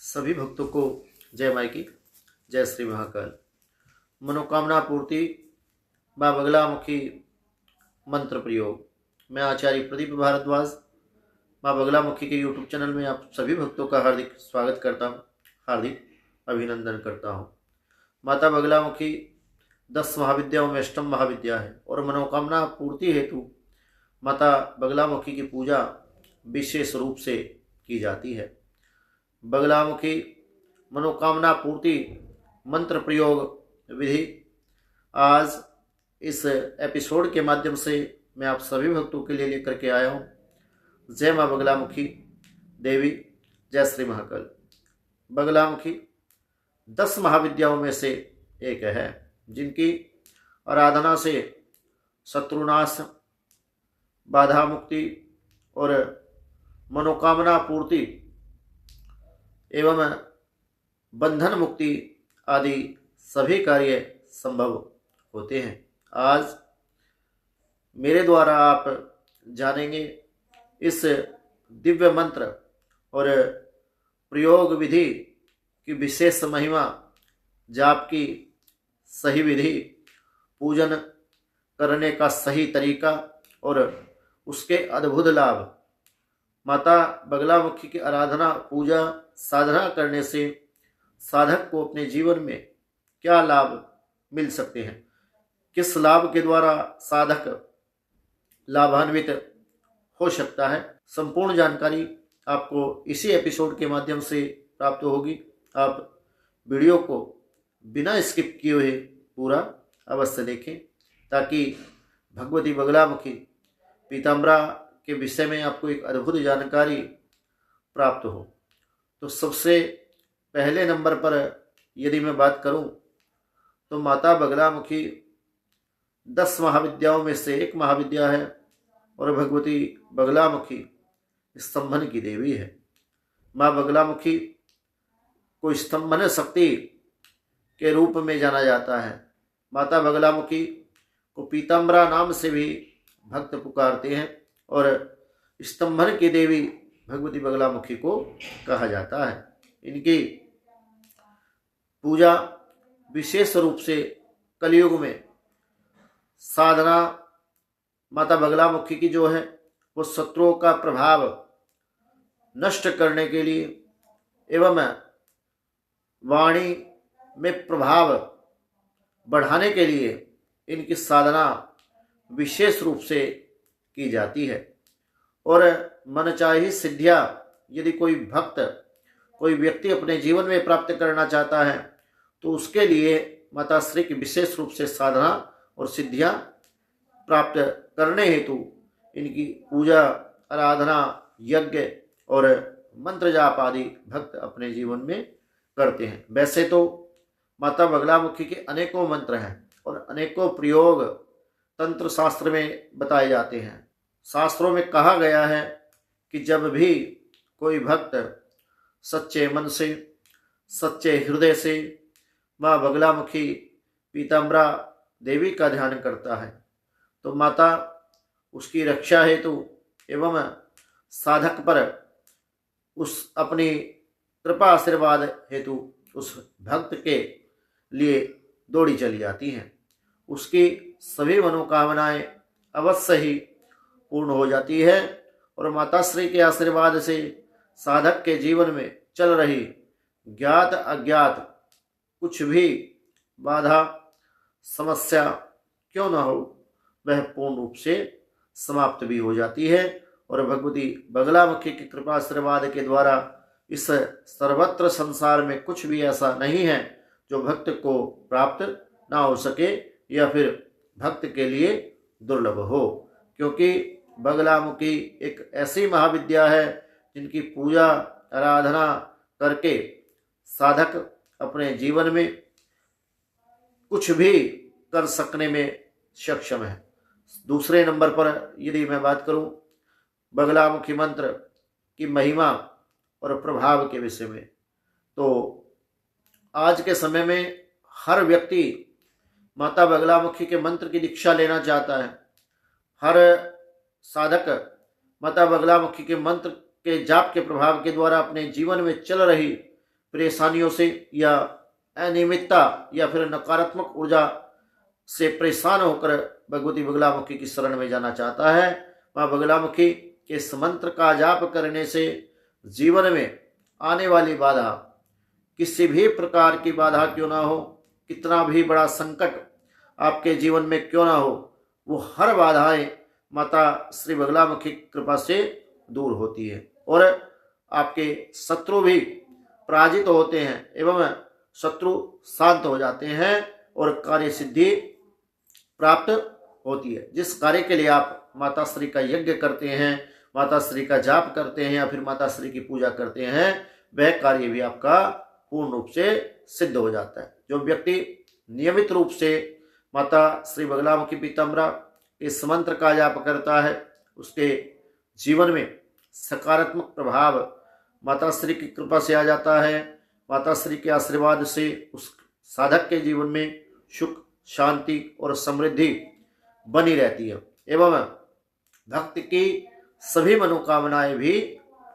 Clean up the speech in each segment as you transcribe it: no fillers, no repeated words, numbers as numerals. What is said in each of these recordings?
सभी भक्तों को जय माई की, जय श्री महाकाल। मनोकामना पूर्ति माँ बगलामुखी मंत्र प्रयोग। मैं आचार्य प्रदीप भारद्वाज माँ बगलामुखी के यूट्यूब चैनल में आप सभी भक्तों का हार्दिक स्वागत करता हूँ, हार्दिक अभिनंदन करता हूँ। माता बगलामुखी 10 महाविद्याओं में अष्टम महाविद्या है और मनोकामना पूर्ति हेतु माता बगलामुखी की पूजा विशेष रूप से की जाती है। बगलामुखी मनोकामना पूर्ति मंत्र प्रयोग विधि आज इस एपिसोड के माध्यम से मैं आप सभी भक्तों के लिए लेकर के आया हूँ। जय माँ बगलामुखी देवी, जय श्री महाकाल। बगलामुखी 10 महाविद्याओं में से एक है, जिनकी आराधना से शत्रुनाश, बाधा मुक्ति और मनोकामना पूर्ति एवं बंधन मुक्ति आदि सभी कार्य संभव होते हैं। आज मेरे द्वारा आप जानेंगे इस दिव्य मंत्र और प्रयोग विधि की विशेष महिमा, जाप की सही विधि, पूजन करने का सही तरीका और उसके अद्भुत लाभ। माता बगलामुखी की आराधना, पूजा, साधना करने से साधक को अपने जीवन में क्या लाभ मिल सकते हैं, किस लाभ के द्वारा साधक लाभान्वित हो सकता है, संपूर्ण जानकारी आपको इसी एपिसोड के माध्यम से प्राप्त होगी। आप वीडियो को बिना स्किप किए हुए पूरा अवश्य देखें, ताकि भगवती बगलामुखी पीताम्बरा के विषय में आपको एक अद्भुत जानकारी प्राप्त हो। तो सबसे पहले नंबर पर यदि मैं बात करूं तो माता बगलामुखी 10 महाविद्याओं में से एक महाविद्या है और भगवती बगलामुखी स्तंभन की देवी है। माँ बगलामुखी को स्तंभन शक्ति के रूप में जाना जाता है। माता बगलामुखी को पीताम्बरा नाम से भी भक्त पुकारते हैं और स्तंभन की देवी भगवती बगलामुखी को कहा जाता है। इनकी पूजा विशेष रूप से कलयुग में साधना माता बगलामुखी की जो है वो शत्रुओं का प्रभाव नष्ट करने के लिए एवं वाणी में प्रभाव बढ़ाने के लिए इनकी साधना विशेष रूप से की जाती है। और मनचाही सिद्धियां यदि कोई भक्त, कोई व्यक्ति अपने जीवन में प्राप्त करना चाहता है तो उसके लिए माता श्री की विशेष रूप से साधना और सिद्धियां प्राप्त करने हेतु इनकी पूजा, आराधना, यज्ञ और मंत्र जाप आदि भक्त अपने जीवन में करते हैं। वैसे तो माता बगलामुखी के अनेकों मंत्र हैं और अनेकों प्रयोग तंत्र शास्त्र में बताए जाते हैं। शास्त्रों में कहा गया है कि जब भी कोई भक्त सच्चे मन से, सच्चे हृदय से माँ बगलामुखी पीताम्बरा देवी का ध्यान करता है तो माता उसकी रक्षा हेतु एवं साधक पर उस अपनी कृपा आशीर्वाद हेतु उस भक्त के लिए दौड़ी चली जाती हैं। उसकी सभी मनोकामनाएं अवश्य ही पूर्ण हो जाती है और माता श्री के आशीर्वाद से साधक के जीवन में चल रही ज्ञात अज्ञात कुछ भी बाधा, समस्या क्यों न हो, वह पूर्ण रूप से समाप्त भी हो जाती है। और भगवती बगलामुखी की कृपा आशीर्वाद के द्वारा इस सर्वत्र संसार में कुछ भी ऐसा नहीं है जो भक्त को प्राप्त ना हो सके या फिर भक्त के लिए दुर्लभ हो, क्योंकि बगलामुखी एक ऐसी महाविद्या है जिनकी पूजा, आराधना करके साधक अपने जीवन में कुछ भी कर सकने में सक्षम है। दूसरे नंबर पर यदि मैं बात करूं बगलामुखी मंत्र की महिमा और प्रभाव के विषय में, तो आज के समय में हर व्यक्ति माता बगलामुखी के मंत्र की दीक्षा लेना चाहता है। हर साधक माता बगलामुखी के मंत्र के जाप के प्रभाव के द्वारा अपने जीवन में चल रही परेशानियों से या अनियमितता या फिर नकारात्मक ऊर्जा से परेशान होकर भगवती बगलामुखी की शरण में जाना चाहता है, माँ बगलामुखी के इस मंत्र का जाप करने से जीवन में आने वाली बाधा, किसी भी प्रकार की बाधा क्यों ना हो, कितना भी बड़ा संकट आपके जीवन में क्यों ना हो, वो हर बाधाएं माता श्री बगलामुखी की कृपा से दूर होती है और आपके शत्रु भी पराजित होते हैं एवं शत्रु शांत हो जाते हैं और कार्य सिद्धि प्राप्त होती है। जिस कार्य के लिए आप माता श्री का यज्ञ करते हैं, माता श्री का जाप करते हैं या फिर माता श्री की पूजा करते हैं, वह कार्य भी आपका पूर्ण रूप से सिद्ध हो जाता है। जो व्यक्ति नियमित रूप से माता श्री बगलामुखी पीताम्बरा इस मंत्र का जाप करता है, उसके जीवन में सकारात्मक प्रभाव माता श्री की कृपा से आ जाता है। माता श्री के आशीर्वाद से उस साधक के जीवन में सुख, शांति और समृद्धि बनी रहती है एवं भक्त की सभी मनोकामनाएं भी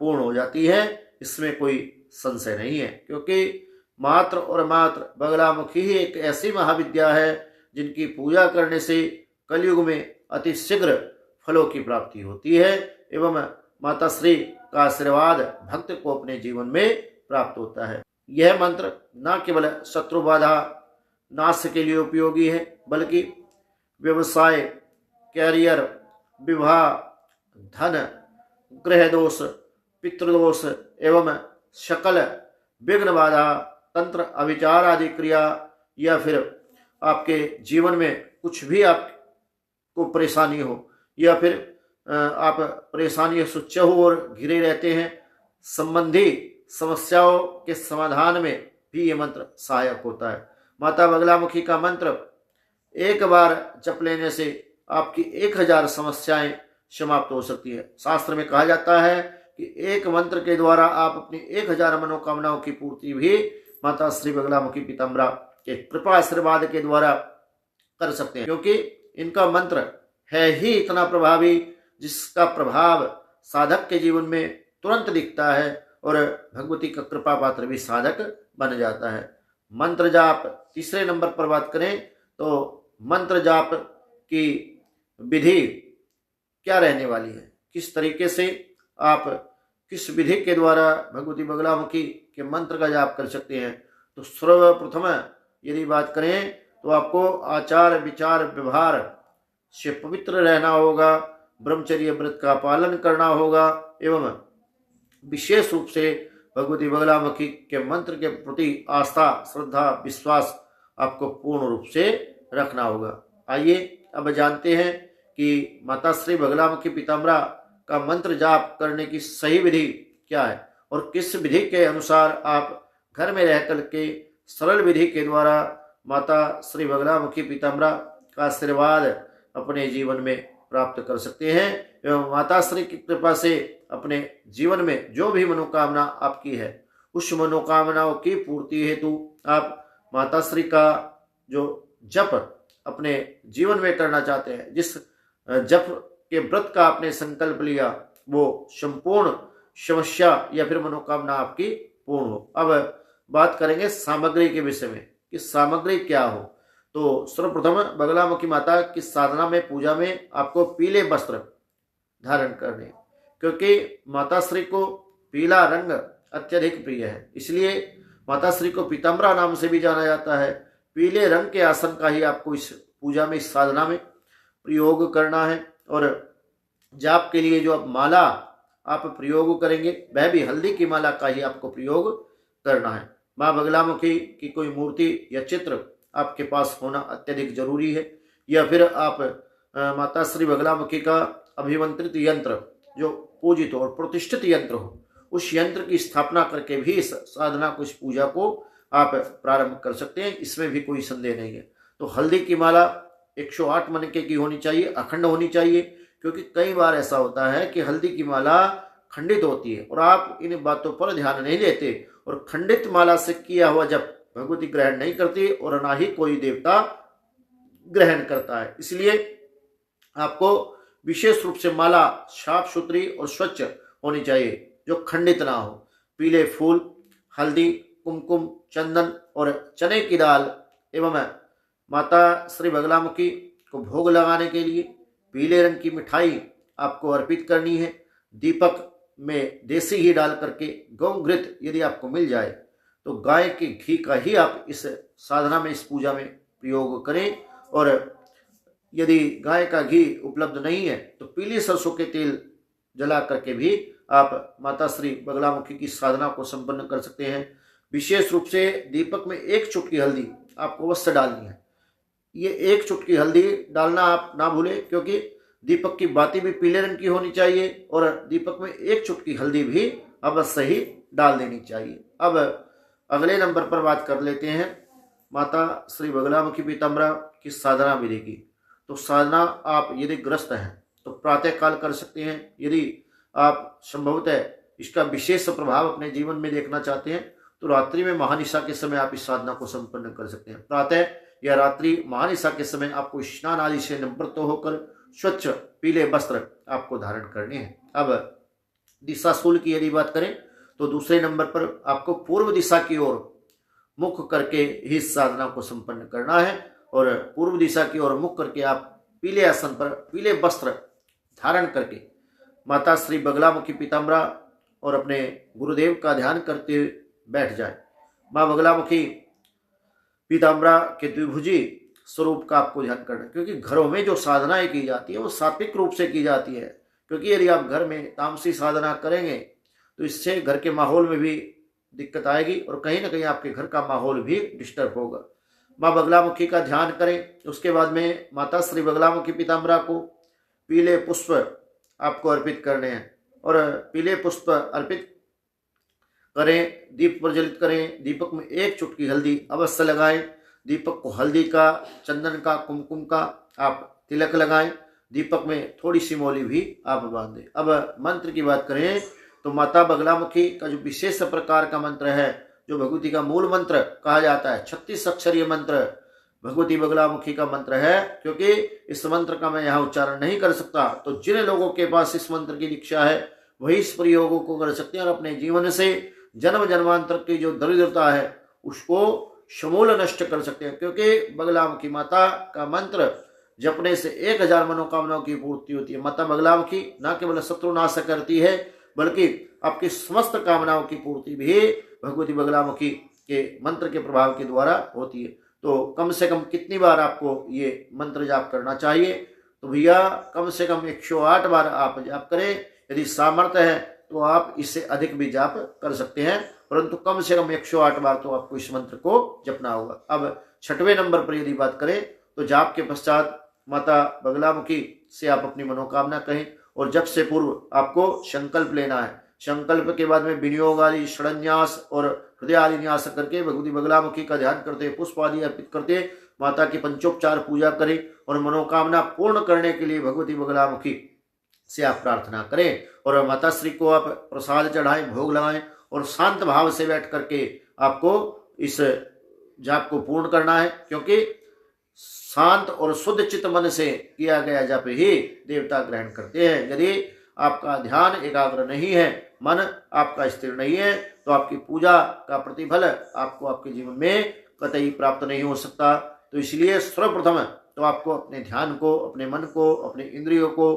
पूर्ण हो जाती है। इसमें कोई संशय नहीं है, क्योंकि मात्र और मात्र बगलामुखी ही एक ऐसी महाविद्या है जिनकी पूजा करने से कलयुग में अति शीघ्र फलों की प्राप्ति होती है एवं माता श्री का आशीर्वाद भक्त को अपने जीवन में प्राप्त होता है। यह मंत्र न केवल शत्रु बाधा नाश के लिए उपयोगी है, बल्कि व्यवसाय, कैरियर, विवाह, धन, ग्रह दोष, पितृदोष एवं सकल विघ्न बाधा, तंत्र, अविचार आदि क्रिया या फिर आपके जीवन में कुछ भी आपको परेशानी हो या फिर आप परेशानियों से चहुओर घिरे रहते हैं, संबंधी समस्याओं के समाधान में भी ये मंत्र सहायक होता है। माता बगलामुखी का मंत्र एक बार जप लेने से आपकी 1000 समस्याएं समाप्त हो सकती है। शास्त्र में कहा जाता है कि एक मंत्र के द्वारा आप अपनी 1000 मनोकामनाओं की पूर्ति भी माता श्री बगलामुखी पीताम्बरा के कृपा आशीर्वाद के द्वारा कर सकते हैं, क्योंकि इनका मंत्र है ही इतना प्रभावी जिसका प्रभाव साधक के जीवन में तुरंत दिखता है और भगवती का कृपा पात्र भी साधक बन जाता है। मंत्र जाप तीसरे नंबर पर बात करें तो मंत्र जाप की विधि क्या रहने वाली है, किस तरीके से आप किस विधि के द्वारा भगवती बगलामुखी के मंत्र का जाप कर सकते हैं। तो सर्वप्रथम यदि बात करें तो आपको आचार विचार व्यवहार से पवित्र रहना होगा, ब्रह्मचर्य व्रत का पालन करना होगा एवं विशेष रूप से भगवती बगलामुखी के मंत्र के प्रति आस्था, श्रद्धा, विश्वास आपको पूर्ण रूप से रखना होगा। आइए अब जानते हैं कि माता श्री बगलामुखी पीताम्बरा का मंत्र जाप करने की सही विधि क्या है और किस विधि के अनुसार आप घर में रह कर के सरल विधि के द्वारा माता श्री बगलामुखी पीताम्बरा का आशीर्वाद अपने जीवन में प्राप्त कर सकते हैं एवं माता श्री की कृपा से अपने जीवन में जो भी मनोकामना आपकी है उस मनोकामनाओं की पूर्ति हेतु आप माता श्री का जो जप अपने जीवन में करना चाहते हैं, जिस जप के व्रत का आपने संकल्प लिया वो संपूर्ण समस्या या फिर मनोकामना आपकी पूर्ण हो। अब बात करेंगे सामग्री के विषय में कि सामग्री क्या हो। तो सर्वप्रथम बगलामुखी माता की साधना में पूजा में आपको पीले वस्त्र धारण करने, क्योंकि माता श्री को पीला रंग अत्यधिक प्रिय है, इसलिए माता श्री को पीताम्बरा नाम से भी जाना जाता है। पीले रंग के आसन का ही आपको इस पूजा में, इस साधना में प्रयोग करना है और जाप के लिए जो आप माला आप प्रयोग करेंगे वह भी हल्दी की माला का ही आपको प्रयोग करना है। माँ बगलामुखी की कोई मूर्ति या चित्र आपके पास होना अत्यधिक जरूरी है, या फिर आप माता श्री बगलामुखी का अभिमंत्रित यंत्र जो पूजित हो और प्रतिष्ठित यंत्र हो उस यंत्र की स्थापना करके भी इस साधना को, इस पूजा को आप प्रारंभ कर सकते हैं, इसमें भी कोई संदेह नहीं है। तो हल्दी की माला 108 मनके की होनी चाहिए, अखंड होनी चाहिए, क्योंकि कई बार ऐसा होता है कि हल्दी की माला खंडित होती है और आप इन बातों पर ध्यान नहीं देते और खंडित माला से किया हुआ जब भगवती ग्रहण नहीं करती और ना ही कोई देवता ग्रहण करता है। इसलिए आपको विशेष रूप से माला साफ सुथरी और स्वच्छ होनी चाहिए जो खंडित ना हो। पीले फूल, हल्दी कुमकुम, चंदन और चने की दाल एवं माता श्री बगलामुखी को भोग लगाने के लिए पीले रंग की मिठाई आपको अर्पित करनी है। दीपक में देसी घी डाल करके गौ घृत यदि आपको मिल जाए तो गाय के घी का ही आप इस साधना में, इस पूजा में प्रयोग करें। और यदि गाय का घी उपलब्ध नहीं है तो पीली सरसों के तेल जला करके भी आप माता श्री बगलामुखी की साधना को संपन्न कर सकते हैं। विशेष रूप से दीपक में 1 चुटकी हल्दी आपको अवश्य डालनी है। ये 1 चुटकी हल्दी डालना आप ना भूलें, क्योंकि दीपक की बाती भी पीले रंग की होनी चाहिए और दीपक में 1 चुटकी हल्दी भी अवश्य ही डाल देनी चाहिए। अब अगले नंबर पर बात कर लेते हैं माता श्री बगलामुखी पीताम्बरा की साधना विधि की। तो साधना आप यदि ग्रस्त हैं तो प्रातः काल कर सकते हैं। यदि आप संभवतः इसका विशेष प्रभाव अपने जीवन में देखना चाहते हैं तो रात्रि में महानिशा के समय आप इस साधना को संपन्न कर सकते हैं। प्रातः या रात्रि महानिशा के समय आपको स्नान आदि से निवृत्त होकर स्वच्छ पीले वस्त्र आपको धारण करने हैं। अब दिशा शूल की यदि बात करें तो दूसरे नंबर पर आपको पूर्व दिशा की ओर मुख करके ही साधना को संपन्न करना है और पूर्व दिशा की ओर मुख करके आप पीले आसन पर पीले वस्त्र धारण करके माता श्री बगलामुखी पीताम्बरा और अपने गुरुदेव का ध्यान करते हुए बैठ जाए। माँ बगलामुखी पीताम्बरा के द्विभुजी स्वरूप का आपको ध्यान करना है, क्योंकि घरों में जो साधनाएं की जाती है वो सात्विक रूप से की जाती है। क्योंकि यदि आप घर में तामसी साधना करेंगे तो इससे घर के माहौल में भी दिक्कत आएगी और कहीं ना कहीं आपके घर का माहौल भी डिस्टर्ब होगा। माँ बगलामुखी का ध्यान करें। उसके बाद में माता श्री बगलामुखी पीताम्बरा को पीले पुष्प आपको अर्पित करने हैं और पीले पुष्प अर्पित करें, दीप प्रज्वलित करें। दीपक में 1 चुटकी हल्दी अवश्य लगाएं। दीपक को हल्दी का, चंदन का, कुमकुम का आप तिलक लगाएं। दीपक में थोड़ी सी मौली भी आप बांध दें। अब मंत्र की बात करें तो माता बगलामुखी का जो विशेष प्रकार का मंत्र है, जो भगवती का मूल मंत्र कहा जाता है, 36 अक्षरीय मंत्र भगवती बगलामुखी का मंत्र है। क्योंकि इस मंत्र का मैं यहाँ उच्चारण नहीं कर सकता, तो जिन लोगों के पास इस मंत्र की दीक्षा है वही इस प्रयोगों को कर सकते हैं और अपने जीवन से जन्म जन्मांतर की जो दरिद्रता है उसको समूल नष्ट कर सकते हैं। क्योंकि बगलामुखी माता का मंत्र जपने से 1000 मनोकामनाओं की पूर्ति होती है। माता बगलामुखी न केवल शत्रुनाश करती है बल्कि आपकी समस्त कामनाओं की पूर्ति भी भगवती बगलामुखी के मंत्र के प्रभाव के द्वारा होती है। तो कम से कम कितनी बार आपको ये मंत्र जाप करना चाहिए? तो भैया कम से कम 108 बार आप जाप करें। यदि सामर्थ्य है तो आप इससे अधिक भी जाप कर सकते हैं, परंतु कम से कम 108 बार तो आपको इस मंत्र को जपना होगा। अब 6वें नंबर पर यदि बात करें तो जाप के पश्चात माता बगलामुखी से आप अपनी मनोकामना कहें और जप से पूर्व आपको संकल्प लेना है। संकल्प के बाद में विनियोग आदि, षडन्यास और हृदय आदि न्यास करके भगवती बगलामुखी का ध्यान करते, पुष्प आदि अर्पित करते माता की पंचोपचार पूजा करें और मनोकामना पूर्ण करने के लिए भगवती बगलामुखी से आप प्रार्थना करें और माता श्री को आप प्रसाद चढ़ाएं, भोग लगाएं और शांत भाव से बैठ करके आपको इस जाप को पूर्ण करना है। क्योंकि शांत और शुद्ध चित्त मन से किया गया जाप ही देवता ग्रहण करते हैं। यदि आपका ध्यान एकाग्र नहीं है, मन आपका स्थिर नहीं है, तो आपकी पूजा का प्रतिफल आपको आपके जीवन में कतई प्राप्त नहीं हो सकता। तो इसलिए सर्वप्रथम तो आपको अपने ध्यान को, अपने मन को, अपने इंद्रियों को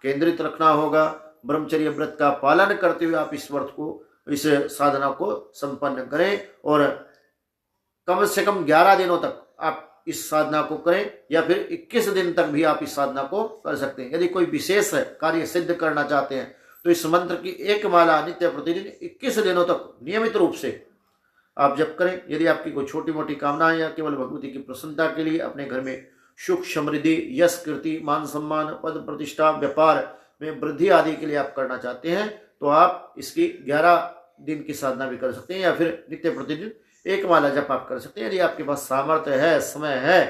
केंद्रित रखना होगा। ब्रह्मचर्य व्रत का पालन करते हुए आप इस व्रत को, इस साधना को संपन्न करें और कम से कम 11 दिनों तक आप इस साधना को करें या फिर 21 दिन तक भी आप इस साधना को कर सकते हैं। यदि कोई विशेष कार्य सिद्ध करना चाहते हैं तो इस मंत्र की एक माला नित्य प्रतिदिन 21 दिनों तक नियमित रूप से आप जप करें। यदि आपकी कोई छोटी मोटी कामनाएं या केवल भगवती की प्रसन्नता के लिए अपने घर में सुख समृद्धि, यश, कीर्ति, मान सम्मान, पद प्रतिष्ठा, व्यापार में वृद्धि आदि के लिए आप करना चाहते हैं तो आप इसकी 11 दिन की साधना भी कर सकते हैं या फिर नित्य प्रतिदिन एक माला जप आप कर सकते हैं। यदि आपके पास सामर्थ्य है, समय है,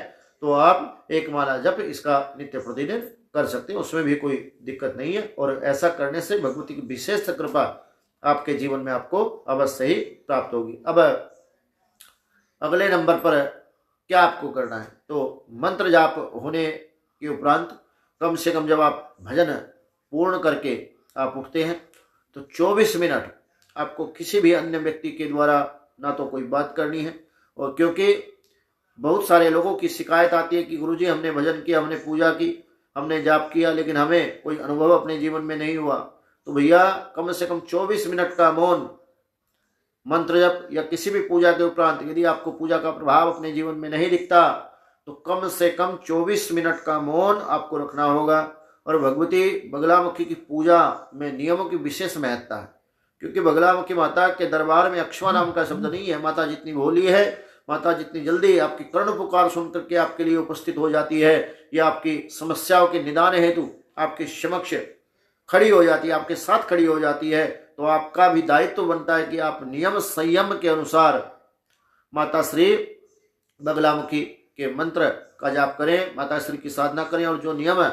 तो आप एक माला जप इसका नित्य प्रतिदिन कर सकते हैं, उसमें भी कोई दिक्कत नहीं है। और ऐसा करने से भगवती की विशेष कृपा आपके जीवन में आपको अवश्य ही प्राप्त होगी। अब अगले नंबर पर क्या आपको करना है? तो मंत्र जाप होने के उपरांत कम से कम जब आप भजन पूर्ण करके आप उठते हैं तो 24 मिनट आपको किसी भी अन्य व्यक्ति के द्वारा ना तो कोई बात करनी है। और क्योंकि बहुत सारे लोगों की शिकायत आती है कि गुरुजी हमने भजन किया, हमने पूजा की, हमने जाप किया, लेकिन हमें कोई अनुभव अपने जीवन में नहीं हुआ। तो भैया कम से कम 24 मिनट का मौन मंत्र जप या किसी भी पूजा के उपरांत यदि आपको पूजा का प्रभाव अपने जीवन में नहीं दिखता तो कम से कम 24 मिनट का मौन आपको रखना होगा। और भगवती बगलामुखी की पूजा में नियमों की विशेष महत्ता है, क्योंकि बगलामुखी माता के दरबार में अक्षमा नाम का शब्द नहीं है। माता जितनी भोली है, माता जितनी जल्दी आपकी कर्ण पुकार सुनकर के आपके लिए उपस्थित हो जाती है, या आपकी समस्याओं के निदान हेतु आपके समक्ष खड़ी हो जाती है, आपके साथ खड़ी हो जाती है, तो आपका भी दायित्व बनता है कि आप नियम संयम के अनुसार माता श्री बगलामुखी के मंत्र का जाप करें, माता श्री की साधना करें, और जो नियम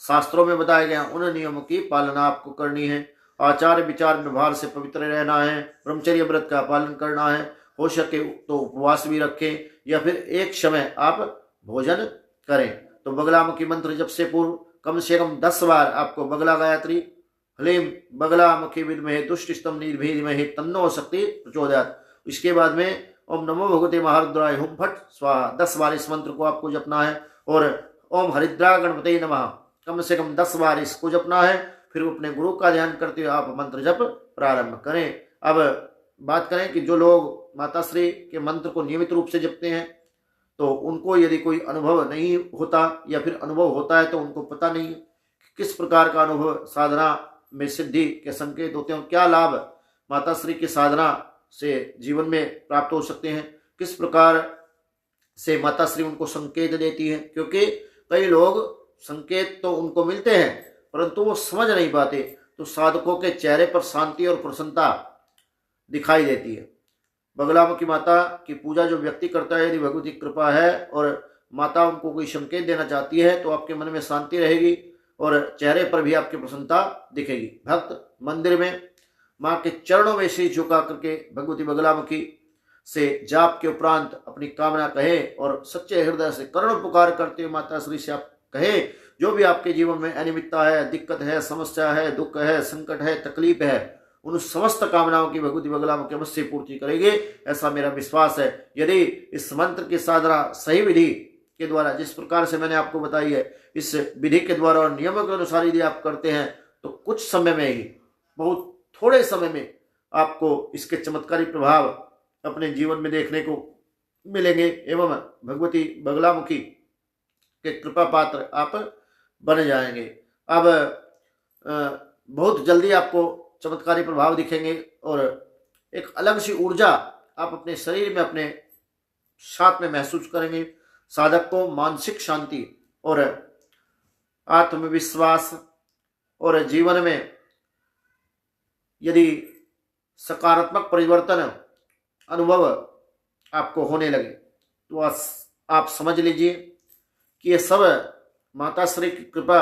शास्त्रों में बताए गए उन नियमों की पालना आपको करनी है। आचार विचार व्यवहार से पवित्र रहना है, ब्रह्मचर्य व्रत का पालन करना है, हो सके तो उपवास भी रखें या फिर एक समय आप भोजन करें। तो बगलामुखी मंत्र जप से पूर्व कम से कम 10 बार आपको बगला गायत्री ह्लीं बगलामुखी विद्महे दुष्टस्तम निर्भीमहि तन्नो शक्ति प्रचोदयात्। इसके बाद में ओम नमो भगवते महारुद्राय हुम फट स्वाहा 10 बार इस मंत्र को आपको जपना है। और ओम हरिद्रा गणपते नमः कम से कम 10 बार इसको जपना है। फिर अपने गुरु का ध्यान करते हुए आप मंत्र जप प्रारंभ करें। अब बात करें कि जो लोग माता श्री के मंत्र को नियमित रूप से जपते हैं तो उनको यदि कोई अनुभव नहीं होता या फिर अनुभव होता है तो उनको पता नहीं किस प्रकार का अनुभव साधना में सिद्धि के संकेत होते हैं, क्या लाभ माता श्री की साधना से जीवन में प्राप्त हो सकते हैं, किस प्रकार से माता श्री उनको संकेत देती है। क्योंकि कई लोग संकेत तो उनको मिलते हैं परंतु वो समझ नहीं पाते, तो साधकों के चेहरे पर शांति और प्रसन्नता दिखाई देती है। बगलामुखी माता की पूजा जो व्यक्ति करता है, यदि भगवती कृपा है और माता उनको कोई संकेत देना चाहती है तो आपके मन में शांति रहेगी और चेहरे पर भी आपकी प्रसन्नता दिखेगी। भक्त मंदिर में माँ के चरणों में सिर झुका करके भगवती बगलामुखी से जाप के उपरांत अपनी कामना कहे और सच्चे हृदय से करुण पुकार करते हुए माता श्री से आप कहे जो भी आपके जीवन में अनियमितता है, दिक्कत है, समस्या है, दुख है, संकट है, तकलीफ है, उन समस्त कामनाओं की भगवती बगलामुखी अवश्य पूर्ति करेगी, ऐसा मेरा विश्वास है। यदि इस मंत्र की साधना सही विधि के द्वारा जिस प्रकार से मैंने आपको बताई है, इस विधि के द्वारा और नियमों के अनुसार यदि आप करते हैं तो कुछ समय में ही, बहुत थोड़े समय में आपको इसके चमत्कारी प्रभाव अपने जीवन में देखने को मिलेंगे एवं भगवती बगलामुखी के कृपा पात्र आप बन जाएंगे। अब बहुत जल्दी आपको चमत्कारी प्रभाव दिखेंगे और एक अलग सी ऊर्जा आप अपने शरीर में अपने साथ में महसूस करेंगे। साधक को मानसिक शांति और आत्मविश्वास और जीवन में यदि सकारात्मक परिवर्तन अनुभव आपको होने लगे तो आप समझ लीजिए कि ये सब माता श्री की कृपा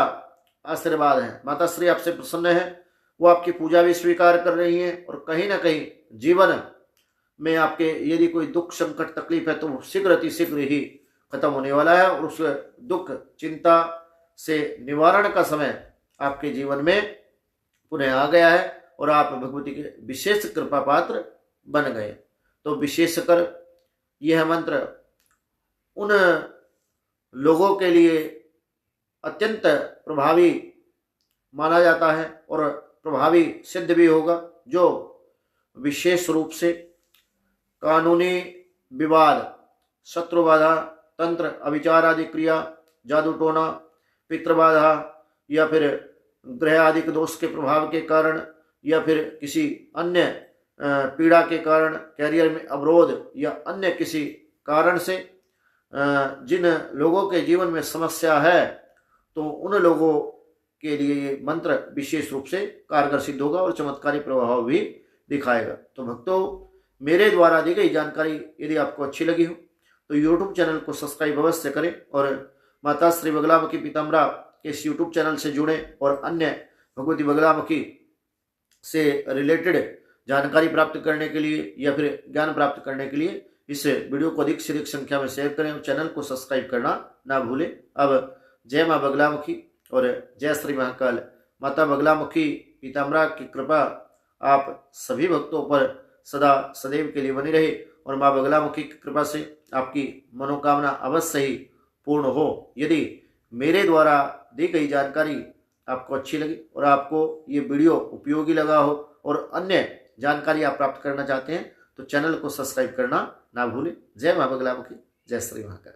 आशीर्वाद है। माता श्री आपसे प्रसन्न है, वो आपकी पूजा भी स्वीकार कर रही है और कहीं ना कहीं जीवन में आपके यदि कोई दुख संकट तकलीफ है तो वो शीघ्र अति शीघ्र ही खत्म होने वाला है और उस दुख चिंता से निवारण का समय आपके जीवन में पुनः आ गया है और आप भगवती के विशेष कृपा पात्र बन गए। तो विशेषकर यह मंत्र उन लोगों के लिए अत्यंत प्रभावी माना जाता है और प्रभावी सिद्ध भी होगा जो विशेष रूप से कानूनी विवाद, शत्रुबाधा, तंत्र अभिचार आदि क्रिया, जादू टोना, पितृबाधा या फिर ग्रह आदि के दोष के प्रभाव के कारण या फिर किसी अन्य पीड़ा के कारण, कैरियर में अवरोध या अन्य किसी कारण से जिन लोगों के जीवन में समस्या है तो उन लोगों के लिए ये मंत्र विशेष रूप से कारगर सिद्ध होगा और चमत्कारी प्रभाव भी दिखाएगा। तो भक्तों, मेरे द्वारा दी गई जानकारी यदि आपको अच्छी लगी हो तो YouTube चैनल को सब्सक्राइब अवश्य करें और माता श्री बगलामुखी पीताम्बरा के इस YouTube चैनल से जुड़ें और अन्य भगवती बगलामुखी से रिलेटेड जानकारी प्राप्त करने के लिए या फिर ज्ञान प्राप्त करने के लिए इस वीडियो को अधिक से अधिक संख्या में शेयर करें और चैनल को सब्सक्राइब करना ना भूलें। अब जय माँ बगलामुखी और जय श्री महाकाल। माता बगलामुखी पीताम्बरा की कृपा आप सभी भक्तों पर सदा सदैव के लिए बनी रहे और माँ बगलामुखी की कृपा से आपकी मनोकामना अवश्य ही पूर्ण हो। यदि मेरे द्वारा दी गई जानकारी आपको अच्छी लगी और आपको ये वीडियो उपयोगी लगा हो और अन्य जानकारी आप प्राप्त करना चाहते हैं तो चैनल को सब्सक्राइब करना ना भूलें। जय माँ बगलामुखी, जय श्री महाकाल।